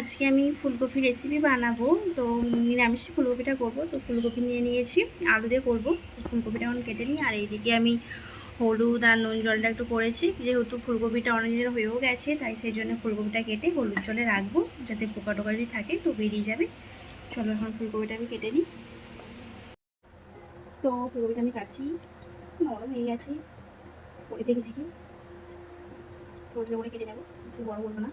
আজকে আমি ফুলকপি রেসিপি বানাবো। তো নিরামিষ ফুলকপিটা করবো। তো ফুলকপি নিয়ে নিয়েছি, আলু দিয়ে করবো। ফুলকপিটা এখন কেটে নিই। আর এইদিকে আমি হলুদ আর নুন জলটা একটু করেছি, যেহেতু ফুলকপিটা অনেকদিন হয়েও গেছে, তাই সেই জন্য ফুলকপিটা কেটে হলুদ জলে রাখবো, যাতে পোকা টোকা যদি থাকে তো বেরিয়ে যাবে। চলো এখন ফুলকপিটা আমি কেটে নিই। তো ফুলকপিটা আমি কাটছি, নরম হয়ে গেছে। করে দেখি করে কেটে নেবো, একটু বড় করবো না।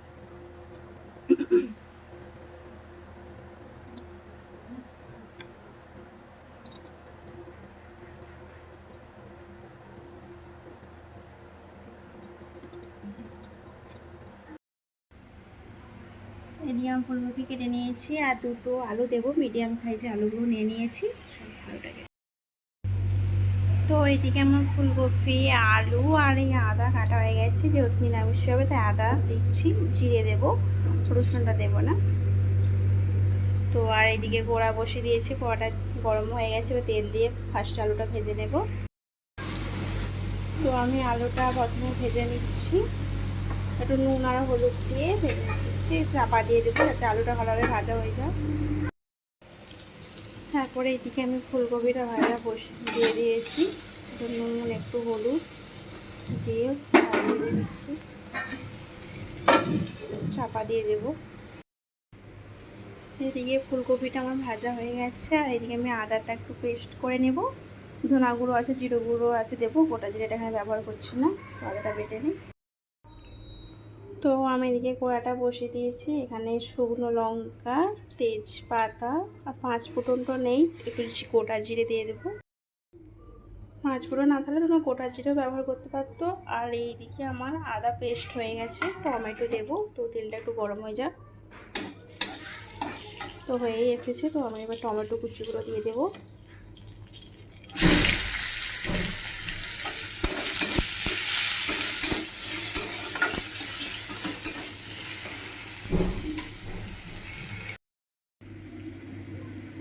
মিডিয়াম ফুলকপি কেটে নিয়েছি, আর দুটো আলু দেবো, মিডিয়াম সাইজের আলুগুলো নিয়ে নিয়েছি। আলুটাকে তো এইদিকে আমার ফুলকপি, আলু আর এই আদা কাটা হয়ে গেছে, যেহেতু নিরামিষ হবে তাই আদা দিচ্ছি, জিরে দেবো, রসুনটা দেবো না। তো আর এইদিকে গোড়া বসিয়ে দিয়েছি, কড়াটা গরম হয়ে গেছে, তেল দিয়ে ফার্স্ট আলুটা ভেজে নেব। তো আমি আলুটা প্রথমে ভেজে নিচ্ছি, একটু নুন আর হলুদ দিয়ে ভেজে নিচ্ছি, চাপা দিয়ে দেবো যাতে আলুটা ভালোভাবে ভাজা হয়ে যায়। তারপরে এদিকে আমি ফুলকপিটা ভাজা দিয়ে দিয়েছি, নুন একটু হলুদ দিয়ে ভাজিয়ে দিচ্ছি, চাপা দিয়ে দেবো। এদিকে ফুলকপিটা আমার ভাজা হয়ে গেছে, আর এদিকে আমি আদাটা একটু পেস্ট করে নেব। ধনা গুঁড়ো আছে, জিরে গুঁড়ো আছে দেবো, গোটা জিরেটা এখানে ব্যবহার করছি না। আদাটা বেটে নিই। তো আমি এদিকে কড়াটা বসিয়ে দিয়েছি, এখানে শুকনো লঙ্কা, তেজপাতা আর 5 ফোড়ন তো নেই, একটু গোটা জিরে দিয়ে দেবো। 5 ফোড়ন না থাকলে তোমরা গোটা জিরেও ব্যবহার করতে পারতো। আর এইদিকে আমার আদা পেস্ট হয়ে গেছে, টমেটো দেবো। তো তেলটা একটু গরম হয়ে যাক। তো হয়েই এসেছে, তো আমি এবার টমেটো কুচিগুলো দিয়ে দেবো।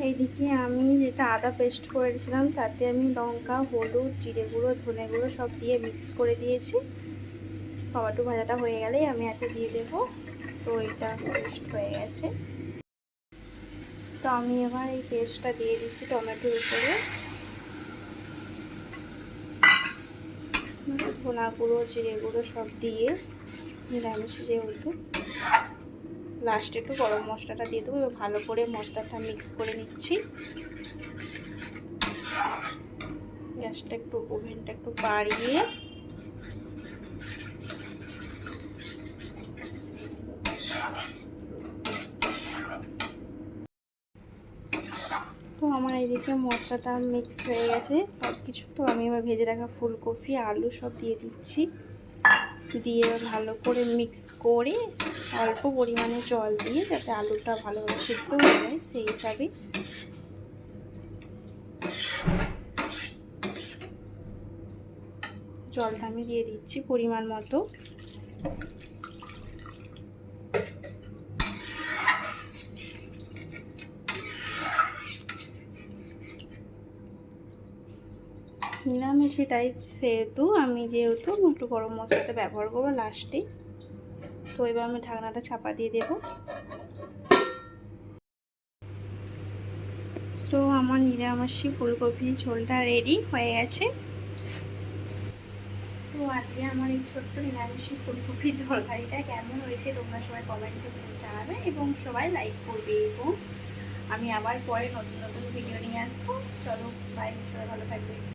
এইদিকে আমি যেটা আদা পেস্ট করে দিয়েছিলাম, তাতে আমি লঙ্কা, হলুদ, জিরে গুঁড়ো, ধনে গুঁড়ো সব দিয়ে মিক্স করে দিয়েছি। টমেটো ভাজাটা হয়ে গেলেই আমি এতে দিয়ে দেবো। তো এটা পেস্ট হয়ে গেছে। তো আমি এবার এই পেস্টটা দিয়ে দিচ্ছি টমেটোর উপরে। ধনা গুঁড়ো, জিরে গুঁড়ো সব দিয়ে নিরামিষ যেহেতু, লাস্টে একটু গরম মশলাটা দিয়ে দেবো। এবার ভালো করে মশলাটা মিক্স করে নিচ্ছি। গ্যাসটা একটু, ওভেনটা একটু বাড়িয়ে তো আমার এইদিকে মশলাটা মিক্স হয়ে গেছে সব কিছু। তো আমি এবার ভেজে রাখা ফুলকপি, আলু সব দিয়ে দিচ্ছি, দিয়ে এবার ভালো করে মিক্স করে অল্প পরিমাণে জল দিয়ে, যাতে আলুটা ভালোভাবে সিদ্ধ হয়ে যায় সেই হিসাবে জলটা আমি দিয়ে দিচ্ছি পরিমাণ মতো। নিরামিষে তাই সেহেতু আমি একটু গরম মশলাটা ব্যবহার করবো লাস্টে। তো এবার আমি ঢাকনাটা চাপা দিয়ে দেবো। তো আমার নিরামিষি ফুলকপি ঝোলটা রেডি হয়ে গেছে। তো আজকে আমার এই ছোট্ট নিরামিষি ফুলকপির তরকারিটা কেমন হয়েছে তোমরা সবাই কমেন্টে জানাবে, এবং সবাই লাইক করবে। এবং আমি আবার পরে নতুন নতুন ভিডিও নিয়ে আসবো। চলো বাই, সবাই ভালো থাকবে।